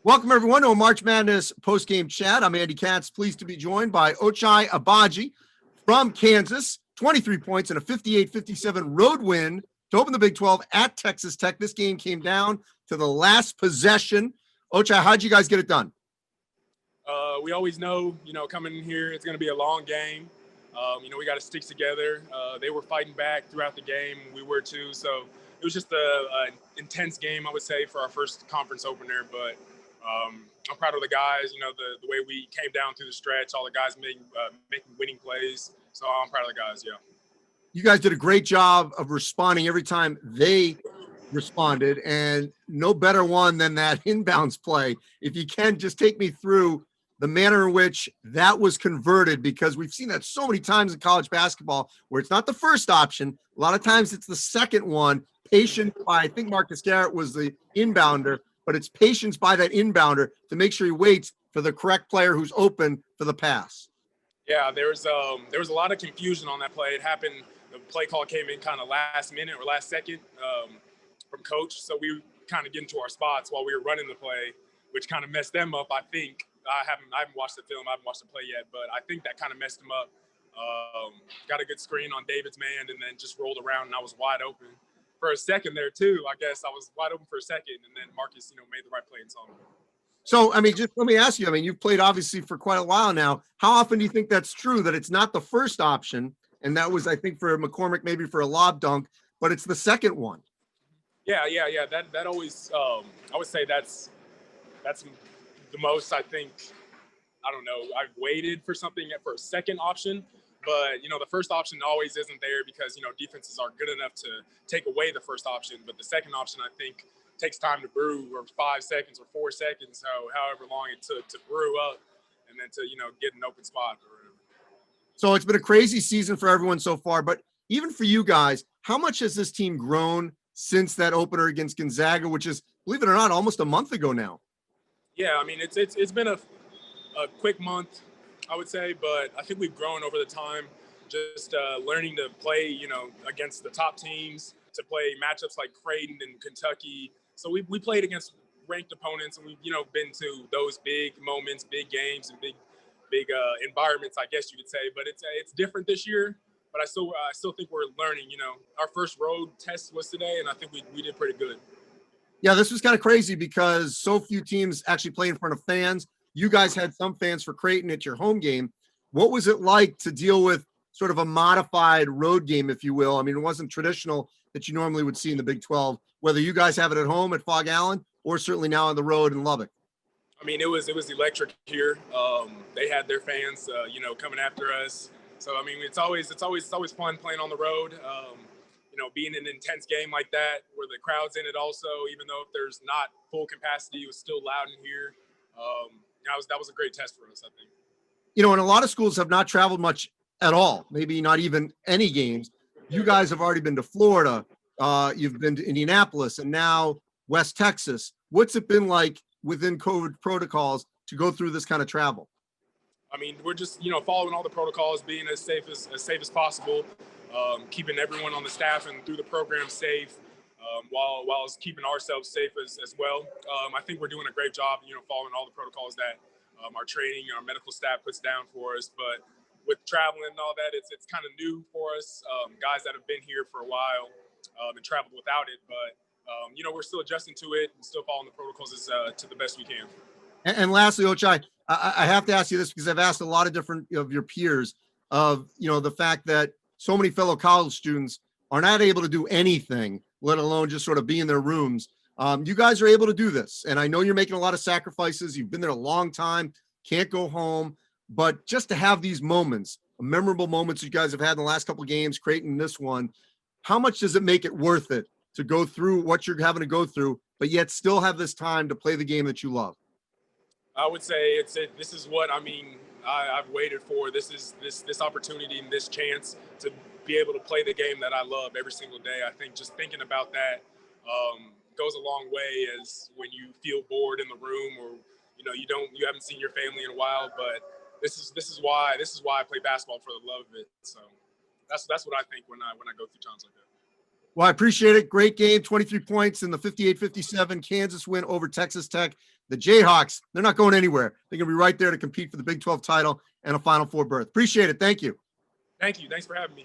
Welcome, everyone, to a March Madness post-game chat. I'm Andy Katz, pleased to be joined by Ochai Agbaji from Kansas. 23 points and a 58-57 road win to open the Big 12 at Texas Tech. This game came down to the last possession. Ochai, how'd you guys get it done? We always know, coming in here, it's going to be a long game. We got to stick together. They were fighting back throughout the game. We were too. So it was just an intense game, I would say, for our first conference opener. But I'm proud of the guys, the way we came down through the stretch, all the guys making winning plays. So I'm proud of the guys, yeah. You guys did a great job of responding every time they responded, and no better one than that inbounds play. If you can, just take me through the manner in which that was converted, because we've seen that so many times in college basketball where it's not the first option. A lot of times it's the second one. Patient by, I think Marcus Garrett was the inbounder, but it's patience by that inbounder to make sure he waits for the correct player who's open for the pass. Yeah, there was a lot of confusion on that play. It happened. The play call came in kind of last minute or last second from coach, so we kind of get into our spots while we were running the play, which kind of messed them up. I think I haven't watched the film. I haven't watched the play yet, but I think that kind of messed them up. Got a good screen on David's man, and then just rolled around, and I was wide open for a second there too. I guess I was wide open for a second, and then Marcus, made the right play and saw me. So, just let me ask you, you've played obviously for quite a while now. How often do you think that's true, that it's not the first option? And that was, I think, for McCormick, maybe for a lob dunk, but it's the second one. Yeah. That always, I would say that's the most, I think, I don't know. I've waited for something for a second option, but, the first option always isn't there because, defenses are good enough to take away the first option. But the second option, I think, takes time to brew, or 5 seconds or 4 seconds, so however long it took to brew up and then to, get an open spot or whatever. So it's been a crazy season for everyone so far, but even for you guys, how much has this team grown since that opener against Gonzaga, which is, believe it or not, almost a month ago now? Yeah, it's been a quick month, I would say, but I think we've grown over the time, just learning to play, against the top teams, to play matchups like Creighton and Kentucky. So we played against ranked opponents, and we've, been to those big moments, big games, and big environments, I guess you could say. But it's different this year. But I still think we're learning. Our first road test was today, and I think we did pretty good. Yeah, this was kind of crazy because so few teams actually play in front of fans. You guys had some fans for Creighton at your home game. What was it like to deal with sort of a modified road game, if you will? It wasn't traditional that you normally would see in the Big 12, whether you guys have it at home at Fog Allen or certainly now on the road in Lubbock. It was electric here. They had their fans, coming after us. So it's always fun playing on the road. Being in an intense game like that, where the crowd's in it also, even though if there's not full capacity, it was still loud in here. That was a great test for us, I think. And a lot of schools have not traveled much at all, maybe not even any games. You guys have already been to Florida. You've been to Indianapolis and now West Texas. What's it been like within COVID protocols to go through this kind of travel? We're just, following all the protocols, being as safe as possible, keeping everyone on the staff and through the program safe, while keeping ourselves safe as well. I think we're doing a great job, following all the protocols that our training, our medical staff puts down for us. But with traveling and all that, it's kind of new for us, guys that have been here for a while and traveled without it. But, we're still adjusting to it and still following the protocols to the best we can. And lastly, Ochai, I have to ask you this because I've asked a lot of different of your peers of, the fact that so many fellow college students are not able to do anything, let alone just sort of be in their rooms. You guys are able to do this. And I know you're making a lot of sacrifices. You've been there a long time, can't go home. But just to have these moments, memorable moments you guys have had in the last couple of games, Creighton this one, how much does it make it worth it to go through what you're having to go through, but yet still have this time to play the game that you love? I would say this is what I've waited for. This is this opportunity and this chance to be able to play the game that I love every single day. I think just thinking about that goes a long way, as when you feel bored in the room, or you haven't seen your family in a while. But this is why I play basketball, for the love of it. So that's what I think when I go through times like that. Well, I appreciate it. Great game, 23 points in the 58-57 Kansas win over Texas Tech. The Jayhawks, they're not going anywhere. They're going to be right there to compete for the Big 12 title and a Final Four berth. Appreciate it. Thank you. Thank you. Thanks for having me.